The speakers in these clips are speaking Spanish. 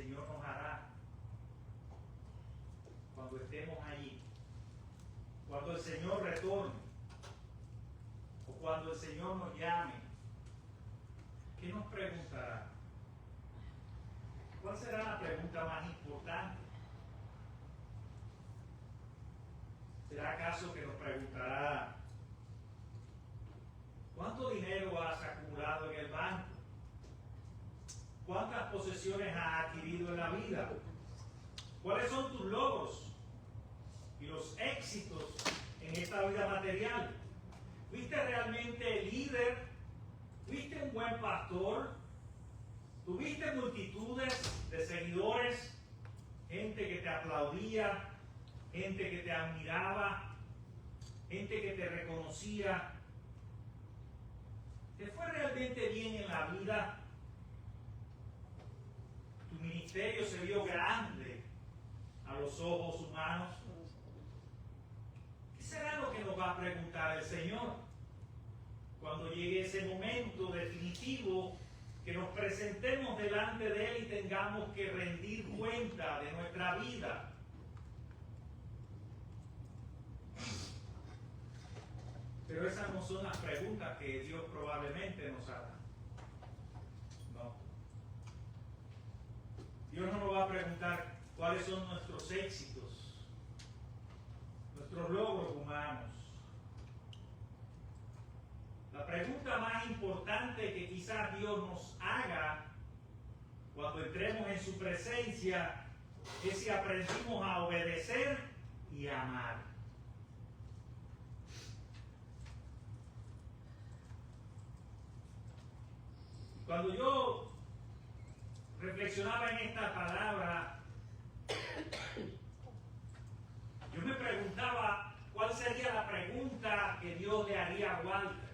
Señor nos hará cuando estemos allí, cuando el Señor retorne o cuando el Señor nos llame. ¿Qué nos preguntará? ¿Cuál será la pregunta más importante? ¿Será acaso que nos preguntará cuánto dinero has acumulado en el banco? ¿Cuántas posesiones has adquirido en la vida? ¿Cuáles son tus logros y los éxitos en esta vida material? ¿Fuiste realmente líder? ¿Fuiste un buen pastor? ¿Tuviste multitudes de seguidores? Gente que te aplaudía, gente que te admiraba, gente que te reconocía. ¿Te fue realmente bien en la vida? ¿Tu ministerio se vio grande a los ojos humanos? ¿Qué será lo que nos va a preguntar el Señor cuando llegue ese momento definitivo que nos presentemos delante de Él y tengamos que rendir cuenta de nuestra vida? Pero esas no son las preguntas que Dios probablemente nos haga. No. Dios no nos va a preguntar cuáles son nuestros éxitos, nuestros logros humanos. La pregunta más importante que quizás Dios nos haga cuando entremos en su presencia es si aprendimos a obedecer y a amar. Cuando yo reflexionaba en esta palabra, yo me preguntaba cuál sería la pregunta que Dios le haría a Walter.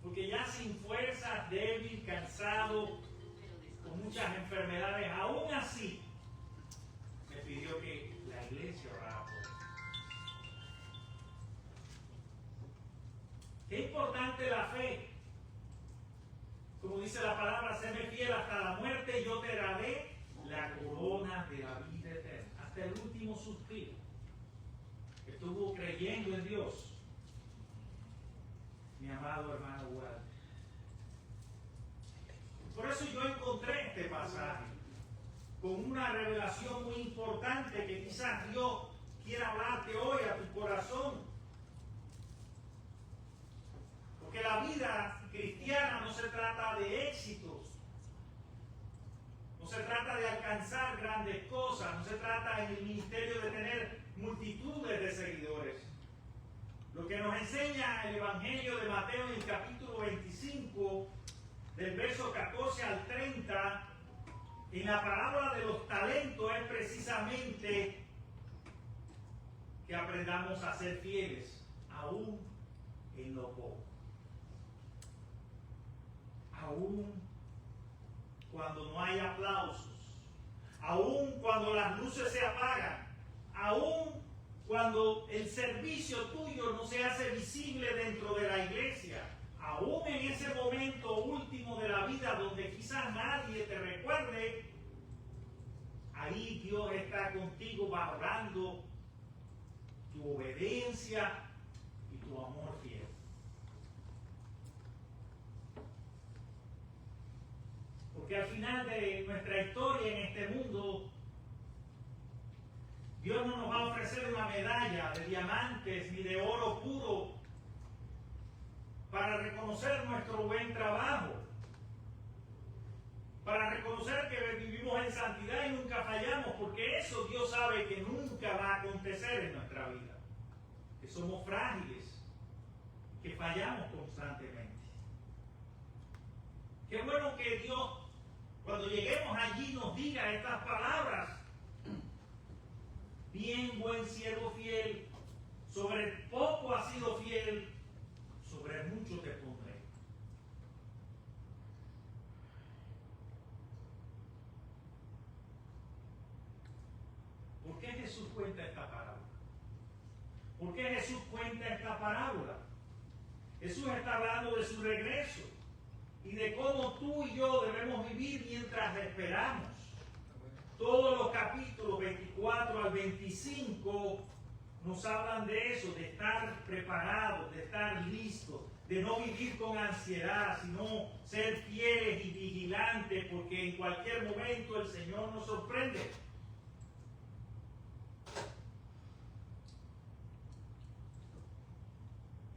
Porque ya sin fuerzas, débil, cansado, con muchas enfermedades, aún así me pidió que la iglesia orara por él. Qué importante la fe. Como dice la palabra, séme fiel hasta la muerte y yo te daré la corona de la vida eterna. Hasta el último suspiro. Estuvo creyendo en Dios. Mi amado hermano Walter. Por eso yo encontré este pasaje con una revelación muy importante que quizás Dios quiera hablarte hoy a tu corazón. Porque la vida cristiana no se trata de éxitos, no se trata de alcanzar grandes cosas, no se trata en el ministerio de tener multitudes de seguidores. Lo que nos enseña el Evangelio de Mateo en el capítulo 25, del verso 14 al 30, en la parábola de los talentos, es precisamente que aprendamos a ser fieles, aún en lo poco. Aún cuando no hay aplausos, aún cuando las luces se apagan, aún cuando el servicio tuyo no se hace visible dentro de la iglesia, aún en ese momento último de la vida donde quizás nadie te recuerde, ahí Dios está contigo valorando tu obediencia y tu amor fiel. Porque al final de nuestra historia en este mundo, Dios no nos va a ofrecer una medalla de diamantes ni de oro puro para reconocer nuestro buen trabajo, para reconocer que vivimos en santidad y nunca fallamos, porque eso Dios sabe que nunca va a acontecer en nuestra vida, que somos frágiles, que fallamos constantemente. Qué bueno que Dios, cuando lleguemos allí, nos diga estas palabras: bien, buen siervo fiel, sobre poco has sido fiel, sobre mucho te pondré. ¿Por qué Jesús cuenta esta parábola? ¿Por qué Jesús cuenta esta parábola? Jesús está hablando de su regreso. y de cómo tú y yo debemos vivir mientras esperamos. Todos los capítulos 24 al 25 nos hablan de eso, de estar preparados, de estar listos, de no vivir con ansiedad, sino ser fieles y vigilantes, porque en cualquier momento el Señor nos sorprende.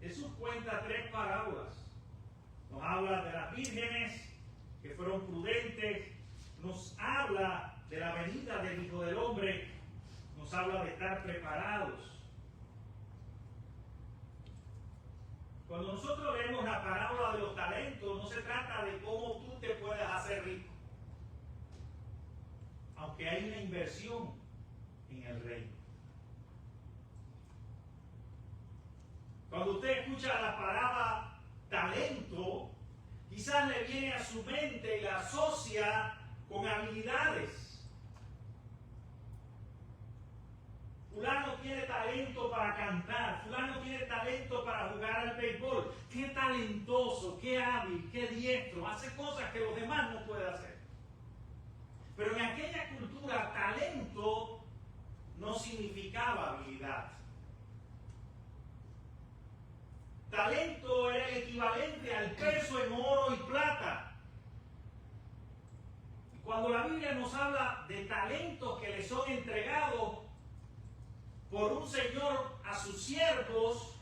Jesús cuenta 3 parábolas. Nos habla de las vírgenes que fueron prudentes, nos habla de la venida del Hijo del Hombre, nos habla de estar preparados. Cuando nosotros leemos la parábola de los talentos, no se trata de cómo tú te puedas hacer rico, aunque hay una inversión en el reino. Cuando usted escucha la palabra talento, quizás le viene a su mente y la asocia con habilidades. Fulano tiene talento para cantar, fulano tiene talento para jugar al béisbol. Qué talentoso, qué hábil, qué diestro, hace cosas que los demás no pueden hacer. Pero en aquella cultura, talento no significaba habilidad. Talento era el equivalente al peso en oro y plata. Y cuando la Biblia nos habla de talentos que le son entregados por un señor a sus siervos,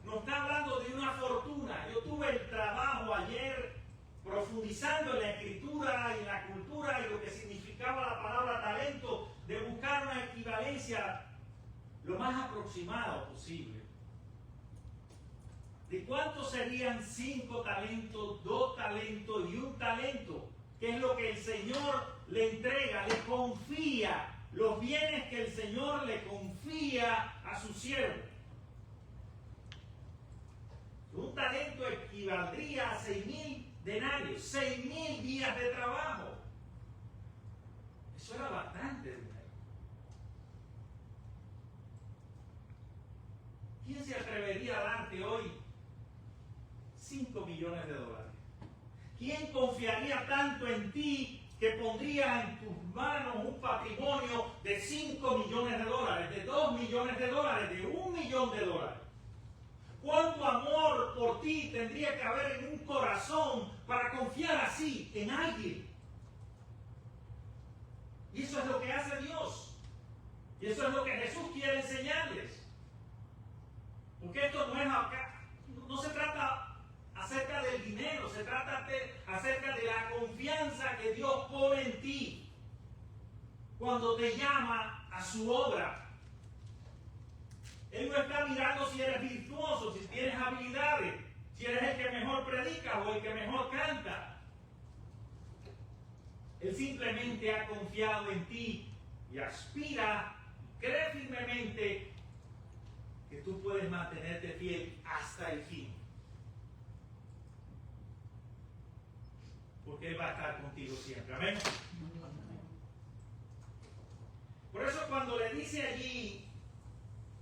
nos está hablando de una fortuna. Yo tuve el trabajo ayer profundizando en la escritura y en la cultura y lo que significaba la palabra talento, de buscar una equivalencia lo más aproximado posible. ¿De cuántos serían 5 talentos, 2 talentos y 1 talento? Que es lo que el Señor le entrega, le confía, los bienes que el Señor le confía a su siervo. Un talento equivaldría a 6,000 denarios, 6,000 días de trabajo. Eso era bastante dinero. ¿Quién se atrevería a darte hoy 5 millones de dólares? ¿Quién confiaría tanto en ti que pondría en tus manos un patrimonio de 5 millones de dólares, de 2 millones de dólares, de 1 millón de dólares? ¿Cuánto amor por ti tendría que haber en un corazón para confiar así en alguien? Y eso es lo que hace Dios. Y eso es lo que Jesús quiere enseñarles. Porque esto no es acá, no se trata acerca del dinero, se trata acerca de la confianza que Dios pone en ti cuando te llama a su obra. Él no está mirando si eres virtuoso, si tienes habilidades, si eres el que mejor predica o el que mejor canta. Él simplemente ha confiado en ti y aspira, cree firmemente que tú puedes mantenerte fiel hasta el fin. Porque Él va a estar contigo siempre. Amén. Por eso cuando le dice allí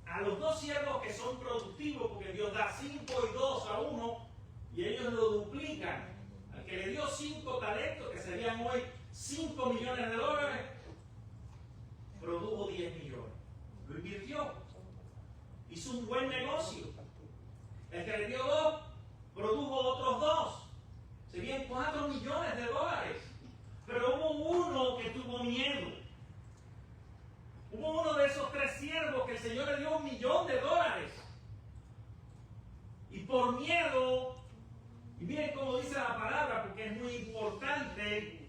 a los 2 siervos que son productivos, porque Dios da 5 y 2 a uno, y ellos lo duplican. Al que le dio 5 talentos, que serían hoy 5 millones de dólares, produjo 10 millones. Lo invirtió. Hizo un buen negocio. El que le dio 2, produjo otros 2. Serían 4 millones de dólares. Pero hubo uno que tuvo miedo. Hubo uno de esos 3 siervos que el Señor le dio 1 millón de dólares. Y por miedo, y miren cómo dice la palabra, porque es muy importante.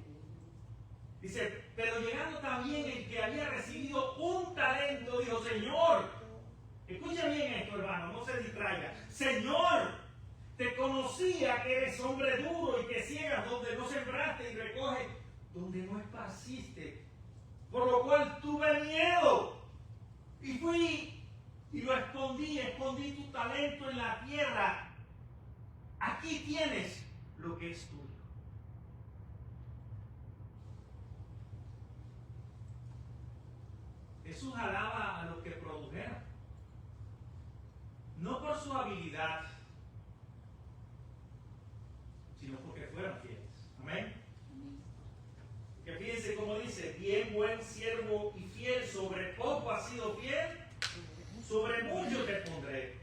Dice, pero llegando también el que había recibido 1 talento, dijo, Señor, escucha bien esto, hermano, no se distraiga. Señor, te conocía que eres hombre duro y que ciegas donde no sembraste y recoges donde no esparciste. Por lo cual tuve miedo y fui y lo escondí tu talento en la tierra. Aquí tienes lo que es tuyo. Jesús alaba a los que produjeron, no por su habilidad, sino porque fueron fieles. Amén. Que fíjense cómo dice, bien buen siervo y fiel, sobre poco has sido fiel, sobre mucho te pondré.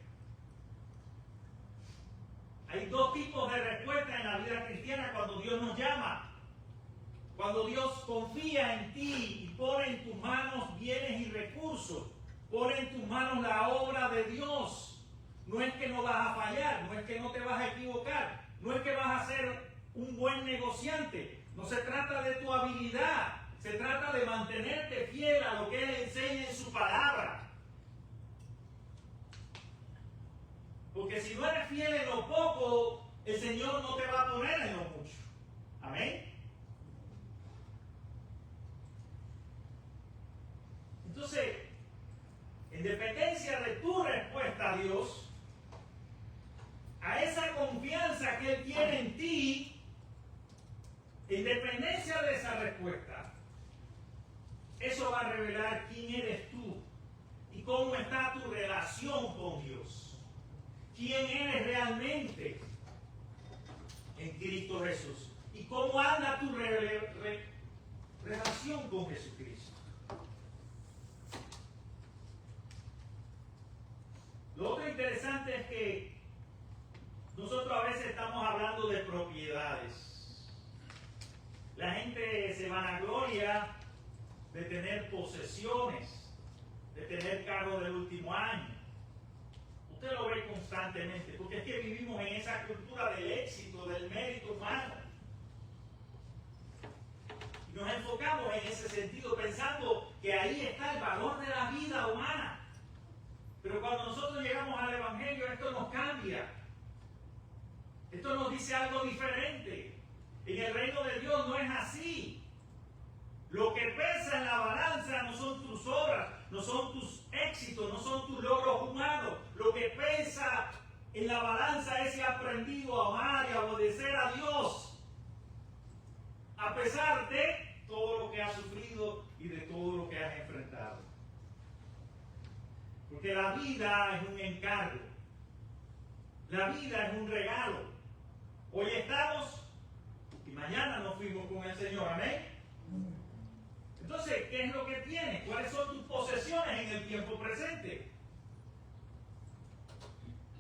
Hay dos tipos de respuesta en la vida cristiana cuando Dios nos llama. Cuando Dios confía en ti y pone en tus manos bienes y recursos, pone en tus manos la obra de Dios. No es que no vas a fallar, no es que no te vas a equivocar, no es que vas a ser un buen negociante. No se trata de tu habilidad, se trata de mantenerte fiel a lo que Él enseña en su palabra. Porque si no eres fiel en lo poco, el Señor no te va a poner en lo mucho. Amén. Entonces, en dependencia de tu respuesta a Dios, a esa confianza que Él tiene en ti, en dependencia de esa respuesta, eso va a revelar quién eres tú y cómo está tu relación con Dios. ¿Quién eres realmente en Cristo Jesús? ¿Y cómo anda tu relación con Jesucristo? Lo otro interesante es que nosotros a veces estamos hablando de propiedades. La gente se vanagloria de tener posesiones, de tener carros del último año. Usted lo ve constantemente, porque es que vivimos en esa cultura del éxito, del mérito humano. Y nos enfocamos en ese sentido, pensando que ahí está el valor de la vida humana. Pero cuando nosotros llegamos al Evangelio, esto nos cambia. Esto nos dice algo diferente. En el reino de Dios no es así. Lo que pesa en la balanza no son tus obras, no son tus éxitos, no son tus logros humanos. Lo que pesa en la balanza es si has aprendido a amar y a obedecer a Dios, a pesar de todo lo que has sufrido y de todo lo que has enfrentado. Porque la vida es un encargo. La vida es un regalo. Hoy estamos y mañana nos fuimos con el Señor. Amén. Entonces, ¿qué es lo que tienes? ¿Cuáles son tus posesiones en el tiempo presente?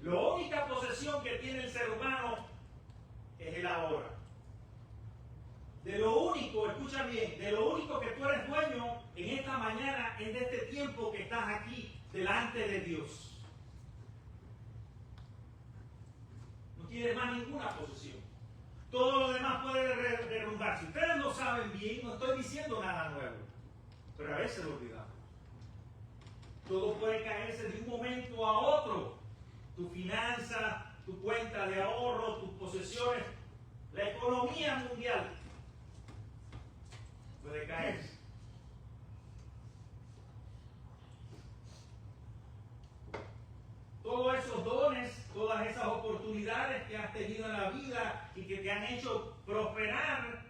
La única posesión que tiene el ser humano es el ahora. De lo único, escucha bien, de lo único que tú eres dueño en esta mañana es de este tiempo que estás aquí delante de Dios. No tienes más ninguna posesión. Todo lo demás puede derrumbar. Si ustedes lo saben bien, no estoy diciendo nada nuevo, pero a veces lo olvidamos. Todo puede caerse de un momento a otro. Tu finanza, tu cuenta de ahorro, tus posesiones, la economía mundial puede caerse. Todos esos dones, todas esas oportunidades que has tenido en la vida y que te han hecho prosperar,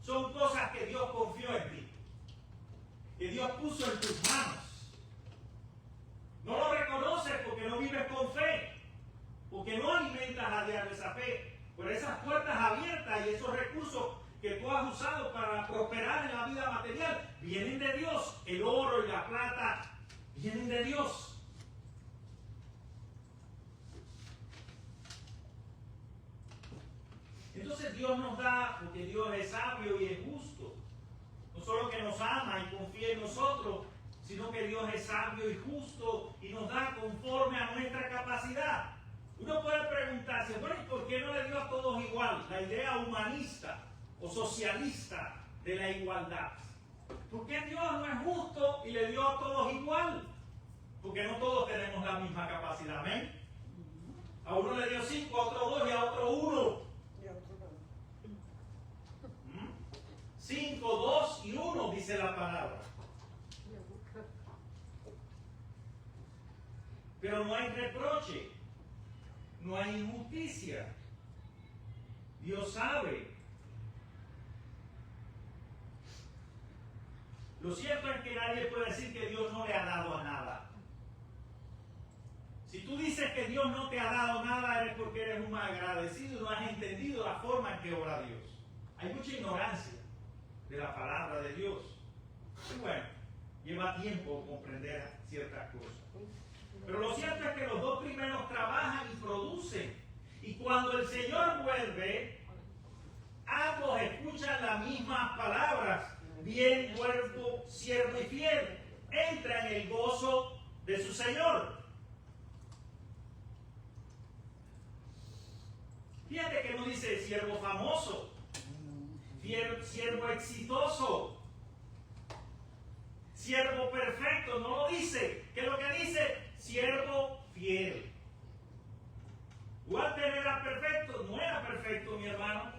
son cosas que Dios confió en ti, que Dios puso en tus manos. No lo reconoces porque no vives con fe, porque no alimentas a diario esa fe. Por esas puertas abiertas y esos recursos que tú has usado para prosperar en la vida material vienen de Dios. El oro y la plata vienen de Dios. Entonces Dios nos da, porque Dios es sabio y es justo. No solo que nos ama y confía en nosotros, sino que Dios es sabio y justo y nos da conforme a nuestra capacidad. Uno puede preguntarse, bueno, ¿y por qué no le dio a todos igual? La idea humanista o socialista de la igualdad. ¿Por qué Dios no es justo y le dio a todos igual? Porque no todos tenemos la misma capacidad, ¿amén? A uno le dio 5, a otro 2 y a otro 1. 5, 2 y 1 dice la palabra. Pero no hay reproche, no hay injusticia. Dios sabe. Lo cierto es que nadie puede decir que Dios no le ha dado a nada. Si tú tú dices que Dios no te ha dado nada, es porque eres un malagradecido y no has entendido la forma en que obra Dios. Hay mucha ignorancia de la palabra de Dios. Y bueno, lleva tiempo comprender ciertas cosas. Pero lo cierto es que los dos primeros trabajan y producen. Y cuando el Señor vuelve, ambos escuchan las mismas palabras. Bien, buen siervo y fiel. Entra en el gozo de su Señor. Fíjate que no dice siervo famoso, siervo exitoso, siervo perfecto, no lo dice. ¿Qué es lo que dice? Siervo fiel. Walter era perfecto, no era perfecto, mi hermano.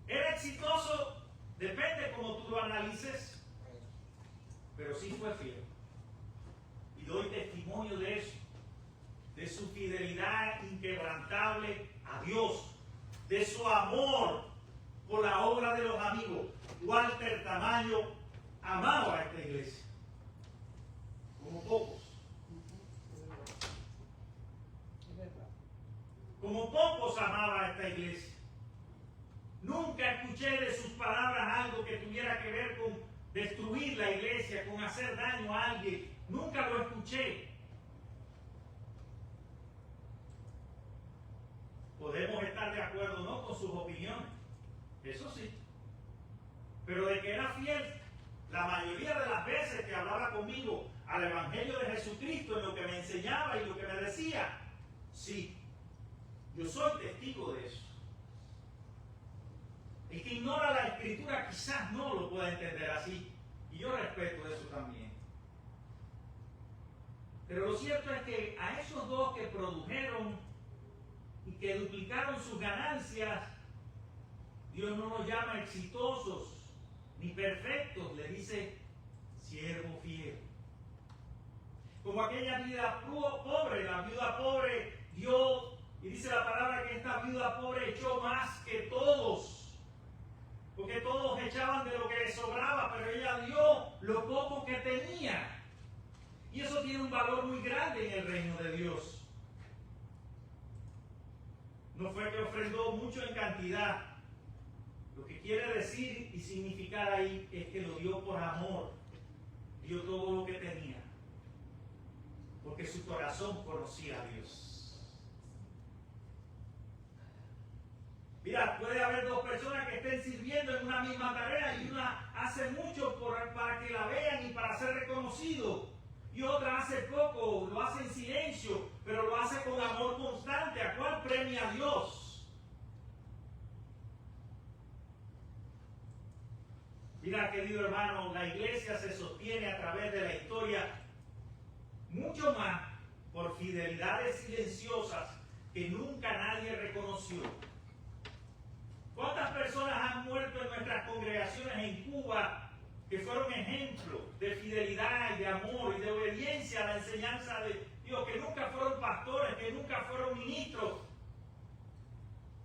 Era exitoso, depende cómo tú lo analices, pero sí fue fiel. Y doy testimonio de eso, de su fidelidad inquebrantable a Dios, de su amor por la obra de los amigos. Walter Tamayo amaba a esta iglesia, como pocos. Como pocos amaba a esta iglesia. Nunca escuché de sus palabras algo que tuviera que ver con destruir la iglesia, con hacer daño a alguien. Nunca lo escuché. Podemos estar de acuerdo o no con sus opiniones, eso sí. Pero de que era fiel, la mayoría de las veces que hablaba conmigo al Evangelio de Jesucristo, en lo que me enseñaba y lo que me decía, sí. Yo soy testigo de eso. El que ignora la Escritura quizás no lo pueda entender así. Y yo respeto eso también. Pero lo cierto es que a esos dos que produjeron y que duplicaron sus ganancias, Dios no los llama exitosos ni perfectos, le dice siervo fiel. Como aquella viuda pobre, la viuda pobre dio. Y dice la palabra que esta viuda pobre echó más que todos. Porque todos echaban de lo que les sobraba, pero ella dio lo poco que tenía. Y eso tiene un valor muy grande en el reino de Dios. No fue que ofrendó mucho en cantidad. Lo que quiere decir y significar ahí es que lo dio por amor. Dio todo lo que tenía. Porque su corazón conocía a Dios. Mira, puede haber dos personas que estén sirviendo en una misma tarea y una hace mucho para que la vean y para ser reconocido. Y otra hace poco, lo hace en silencio, pero lo hace con amor constante. ¿A cuál premia a Dios? Mira, querido hermano, la iglesia se sostiene a través de la historia mucho más por fidelidades silenciosas que nunca nadie reconoció. ¿Cuántas personas han muerto en nuestras congregaciones en Cuba que fueron ejemplos de fidelidad y de amor y de obediencia a la enseñanza de Dios, que nunca fueron pastores, que nunca fueron ministros,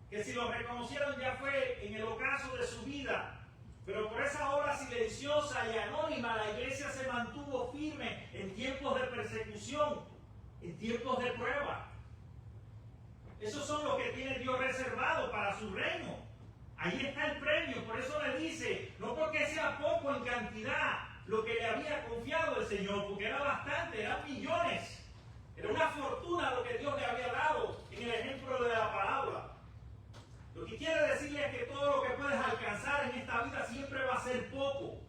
que si los reconocieron ya fue en el ocaso de su vida, pero por esa obra silenciosa y anónima la iglesia se mantuvo firme en tiempos de persecución, en tiempos de prueba? Esos son los que tiene Dios reservado para su reino. Ahí está el premio, por eso le dice, no porque sea poco en cantidad lo que le había confiado el Señor, porque era bastante, eran millones, era una fortuna lo que Dios le había dado en el ejemplo de la parábola. Lo que quiere decirle es que todo lo que puedes alcanzar en esta vida siempre va a ser poco,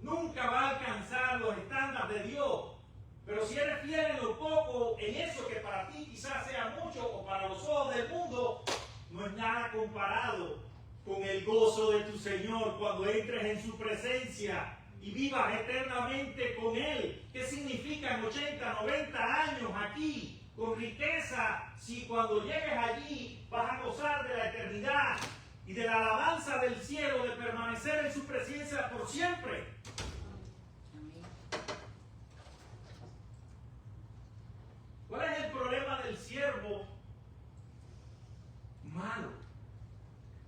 nunca va a alcanzar los estándares de Dios, pero si eres fiel en lo poco, en eso que para ti quizás sea mucho o para los ojos del mundo, no es nada comparado con el gozo de tu Señor cuando entres en su presencia y vivas eternamente con Él. ¿Qué significan 80, 90 años aquí con riqueza si cuando llegues allí vas a gozar de la eternidad y de la alabanza del cielo, de permanecer en su presencia por siempre? ¿Cuál es el problema del siervo malo?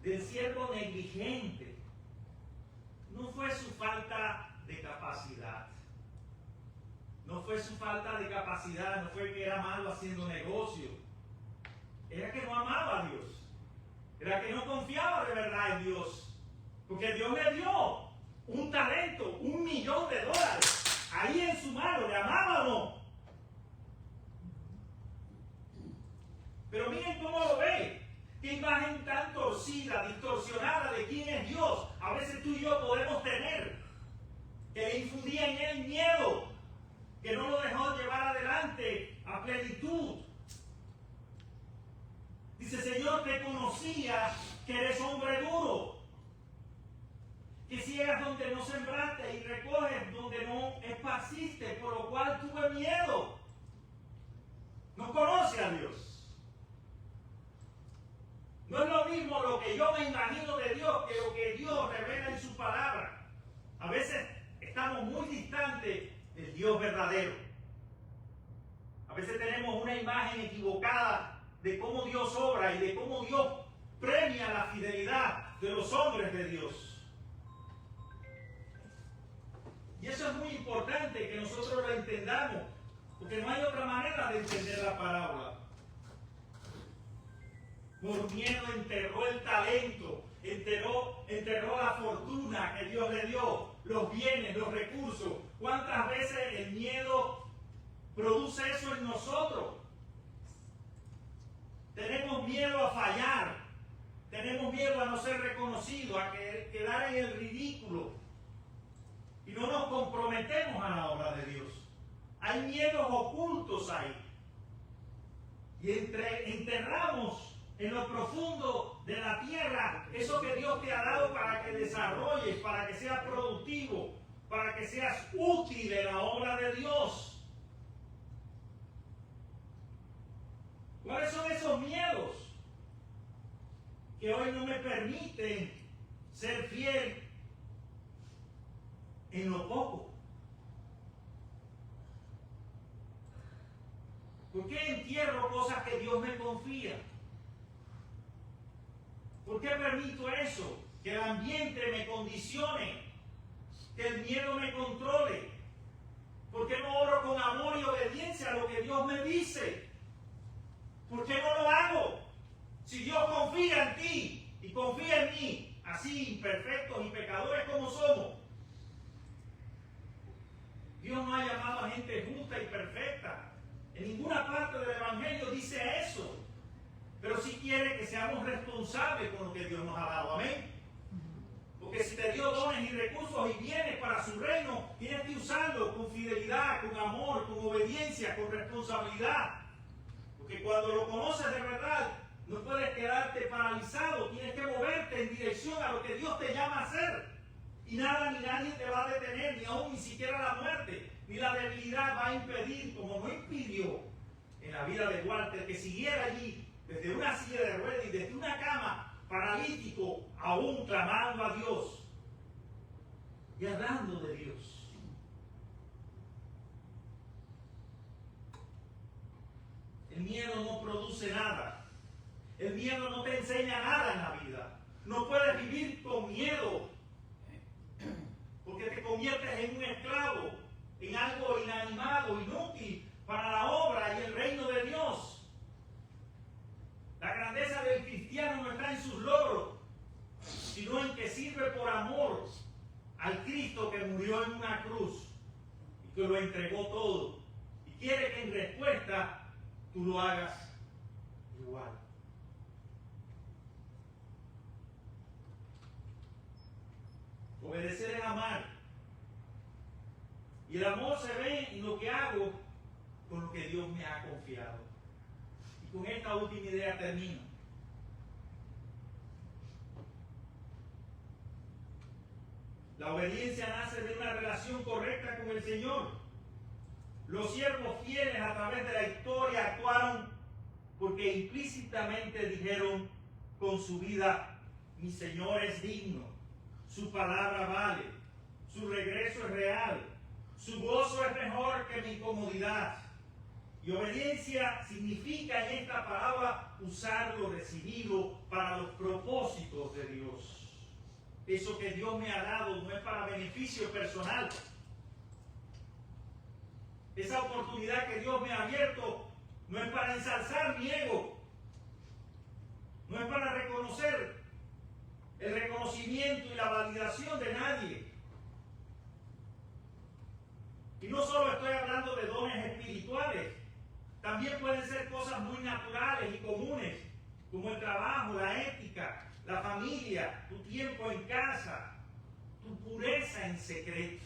Del siervo negligente? No fue su falta de capacidad, no fue su falta de capacidad, no fue que era malo haciendo negocio. Era que no amaba a Dios. Era que no confiaba de verdad en Dios. Porque Dios le dio un talento, $1.000.000 ahí en su mano. ¿Le amaba o no? Pero miren cómo lo ve. Qué imagen tan torcida, distorsionada de quién es Dios. A veces tú y yo podemos tener. Que le infundía en él miedo. Que no lo dejó llevar adelante a plenitud. Dice, Señor, te conocía que eres hombre duro. Que ciegas donde no sembraste y recoges donde no esparciste, por lo cual tuve miedo. No conoce a Dios. No es lo mismo lo que yo me imagino de Dios que lo que Dios revela en su palabra. A veces estamos muy distantes del Dios verdadero. A veces tenemos una imagen equivocada de cómo Dios obra y de cómo Dios premia la fidelidad de los hombres de Dios. Y eso es muy importante que nosotros lo entendamos, porque no hay otra manera de entender la parábola. Por miedo enterró el talento, enterró la fortuna que Dios le dio, los bienes, los recursos. ¿Cuántas veces el miedo produce eso en nosotros? Tenemos miedo a fallar, tenemos miedo a no ser reconocidos, a quedar en el ridículo. Y no nos comprometemos a la obra de Dios. Hay miedos ocultos ahí. Y enterramos en lo profundo de la tierra eso que Dios te ha dado para que desarrolles, para que seas productivo, para que seas útil en la obra de Dios. ¿Cuáles son esos miedos que hoy no me permiten ser fiel en lo poco? ¿Por qué entierro cosas que Dios me confía? ¿Por qué permito eso? Que el ambiente me condicione, que el miedo me controle. ¿Por qué no obro con amor y obediencia a lo que Dios me dice? ¿Por qué no lo hago? Si Dios confía en ti y confía en mí, así imperfectos y pecadores como somos, Dios no ha llamado a gente justa y perfecta. En ninguna parte del Evangelio dice eso. Pero sí quiere que seamos responsables con lo que Dios nos ha dado. Amén. Porque si te dio dones y recursos y bienes para su reino, tienes que usarlo con fidelidad, con amor, con obediencia, con responsabilidad. Porque cuando lo conoces de verdad, no puedes quedarte paralizado. Tienes que moverte en dirección a lo que Dios te llama a hacer. Y nada ni nadie te va a detener, ni siquiera la muerte, ni la debilidad va a impedir, como no impidió en la vida de Walter, que siguiera allí desde una silla de ruedas y desde una cama, paralítico, aún clamando a Dios y hablando de Dios. El miedo no produce nada. El miedo no te enseña nada en la vida. No puedes vivir con miedo, porque te conviertes en un esclavo, en algo inanimado, inútil para la obra y el reino de Dios. La grandeza del cristiano no está en sus logros, sino en que sirve por amor al Cristo que murió en una cruz y que lo entregó todo. Y quiere que en respuesta tú lo hagas igual. Obedecer es amar. Y el amor se ve en lo que hago con lo que Dios me ha confiado. Y con esta última idea termino. La obediencia nace de una relación correcta con el Señor. Los siervos fieles a través de la historia actuaron porque implícitamente dijeron con su vida: mi Señor es digno, su palabra vale, su regreso es real, su gozo es mejor que mi comodidad. Y obediencia significa en esta palabra usar lo recibido para los propósitos de Dios. Eso que Dios me ha dado no es para beneficio personal. Esa oportunidad que Dios me ha abierto no es para ensalzar mi ego, no es para reconocer el reconocimiento y la validación de nadie. Y no solo estoy hablando de dones espirituales, también pueden ser cosas muy naturales y comunes, como el trabajo, la ética, la familia, tu tiempo en casa, tu pureza en secreto.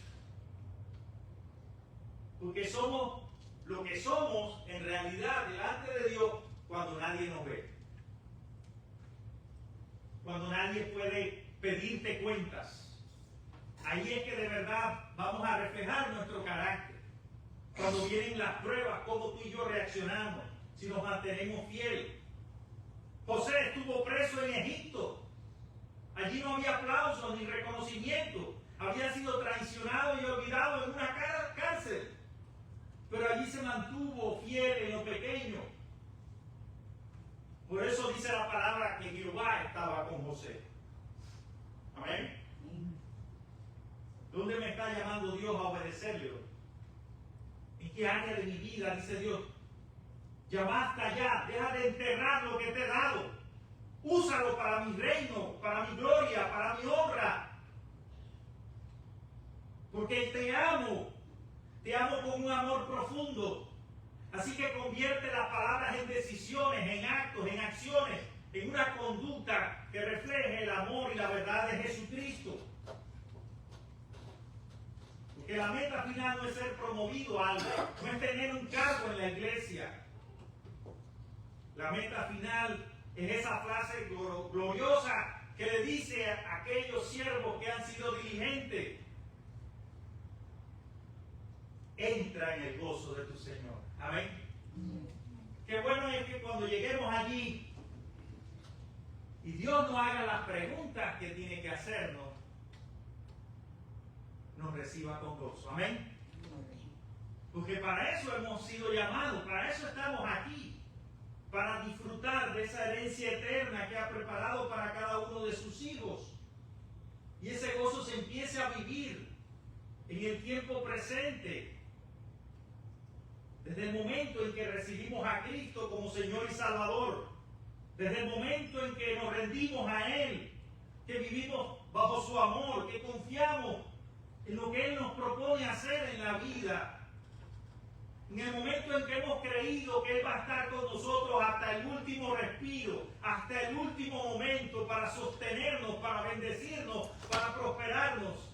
Porque somos lo que somos en realidad delante de Dios cuando nadie nos ve. Cuando nadie puede pedirte cuentas. Ahí es que de verdad vamos a reflejar nuestro carácter. Cuando vienen las pruebas, cómo tú y yo reaccionamos, si nos mantenemos fieles. José estuvo preso en Egipto. Allí no había aplausos ni reconocimiento. Había sido traicionado y olvidado en una cárcel. Pero allí se mantuvo fiel en lo pequeño. Por eso dice la palabra que Jehová estaba con José. Amén. ¿Dónde me está llamando Dios a obedecerlo? ¿En qué área de mi vida, dice Dios? Ya basta ya, deja de enterrar lo que te he dado. Úsalo para mi reino, para mi gloria, para mi honra. Porque te amo con un amor profundo. Así que convierte las palabras en decisiones, en actos, en acciones, en una conducta que refleje el amor y la verdad de Jesucristo. Porque la meta final no es ser promovido a algo, no es tener un cargo en la iglesia. La meta final es esa frase gloriosa que le dice a aquellos siervos que han sido diligentes: entra en el gozo de tu Señor. Amén. Qué bueno es que cuando lleguemos allí y Dios nos haga las preguntas que tiene que hacernos, nos reciba con gozo. Amén. Porque para eso hemos sido llamados, para eso estamos aquí, para disfrutar de esa herencia eterna que ha preparado para cada uno de sus hijos. Y ese gozo se empiece a vivir en el tiempo presente. Desde el momento en que recibimos a Cristo como Señor y Salvador, desde el momento en que nos rendimos a Él, que vivimos bajo su amor, que confiamos en lo que Él nos propone hacer en la vida, en el momento en que hemos creído que Él va a estar con nosotros hasta el último respiro, hasta el último momento, para sostenernos, para bendecirnos, para prosperarnos,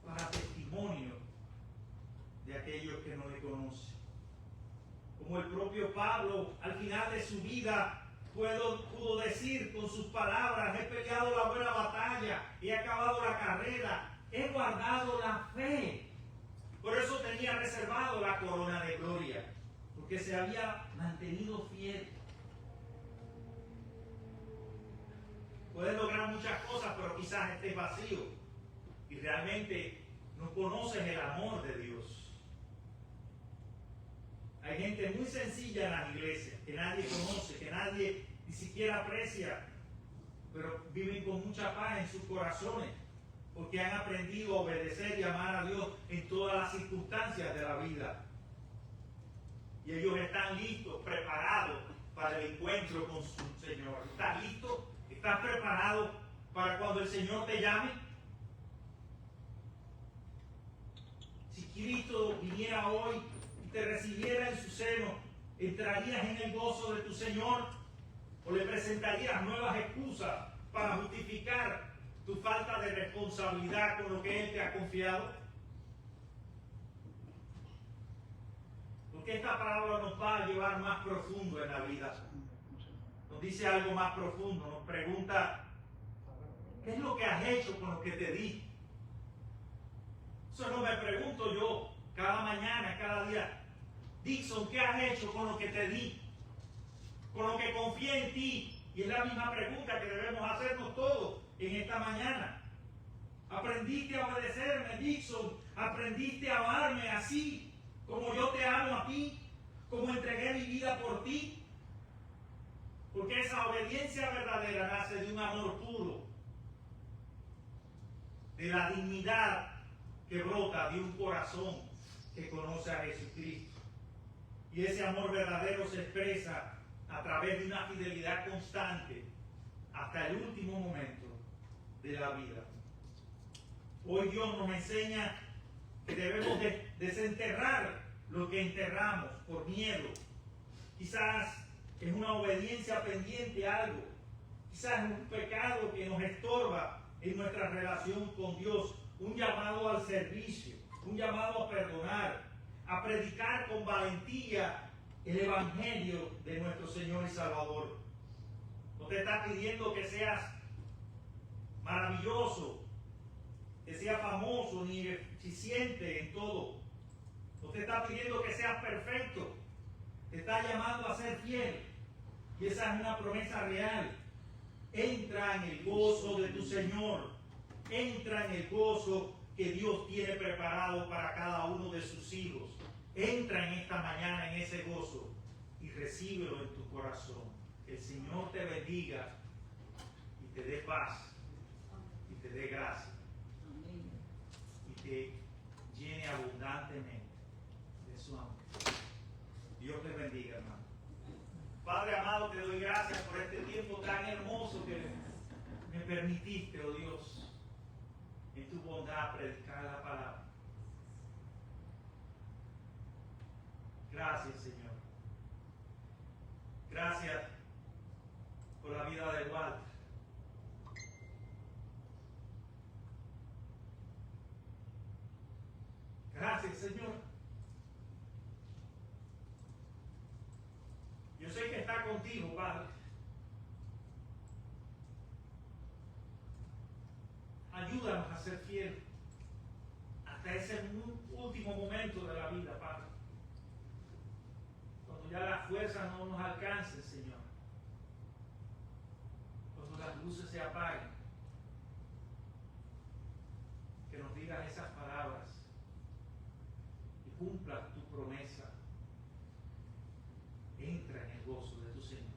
para testimonio de aquellos que no le conocen. Como el propio Pablo al final de su vida pudo decir con sus palabras: he peleado la buena batalla, he acabado la carrera, he guardado la fe. Por eso tenía reservado la corona de gloria, porque se había mantenido fiel. Puedes lograr muchas cosas, pero quizás estés vacío y realmente no conoces el amor de Dios. Hay gente muy sencilla en las iglesias, que nadie conoce, que nadie ni siquiera aprecia, pero viven con mucha paz en sus corazones, porque han aprendido a obedecer y amar a Dios en todas las circunstancias de la vida. Y ellos están listos, preparados para el encuentro con su Señor. ¿Estás listo? ¿Estás preparado para cuando el Señor te llame? Si Cristo viniera hoy y te recibiera en su seno, ¿entrarías en el gozo de tu Señor? ¿O le presentarías nuevas excusas para justificar tu falta de responsabilidad con lo que Él te ha confiado? Porque esta palabra nos va a llevar más profundo en la vida. Nos dice algo más profundo, nos pregunta: ¿qué es lo que has hecho con lo que te di? Eso no me pregunto yo cada mañana, cada día. Dixon, ¿qué has hecho con lo que te di? Con lo que confié en ti. Y es la misma pregunta que debemos hacernos todos en esta mañana. ¿Aprendiste a obedecerme, Dixon? ¿Aprendiste a amarme así, como yo te amo a ti? ¿Como entregué mi vida por ti? Porque esa obediencia verdadera nace de un amor puro, de la dignidad que brota de un corazón que conoce a Jesucristo. Y ese amor verdadero se expresa a través de una fidelidad constante hasta el último momento de la vida. Hoy Dios nos enseña que debemos desenterrar lo que enterramos por miedo. Quizás es una obediencia pendiente a algo. Quizás es un pecado que nos estorba en nuestra relación con Dios. Un llamado al servicio, un llamado a perdonar, a predicar con valentía el Evangelio de nuestro Señor y Salvador. No te está pidiendo que seas maravilloso, que seas famoso ni eficiente en todo. No te está pidiendo que seas perfecto. Te está llamando a ser fiel. Y esa es una promesa real. Entra en el gozo de tu Señor. Entra en el gozo que Dios tiene preparado para cada uno de sus hijos. Entra en esta mañana en ese gozo y recíbelo en tu corazón. Que el Señor te bendiga y te dé paz y te dé gracia y te llene abundantemente de su amor. Dios te bendiga, hermano. Padre amado, te doy gracias por este tiempo tan hermoso que me permitiste, oh Dios, en tu bondad predicar la palabra. Gracias, Señor. Gracias por la vida de Walter. Gracias, Señor. Yo sé que está contigo, Padre. Ayúdanos a ser fieles hasta ese último momento de la vida, Padre. Cuando ya las fuerzas no nos alcancen, Señor. Cuando las luces se apaguen. Que nos digas esas palabras y cumplas tu promesa. Entra en el gozo de tu Señor.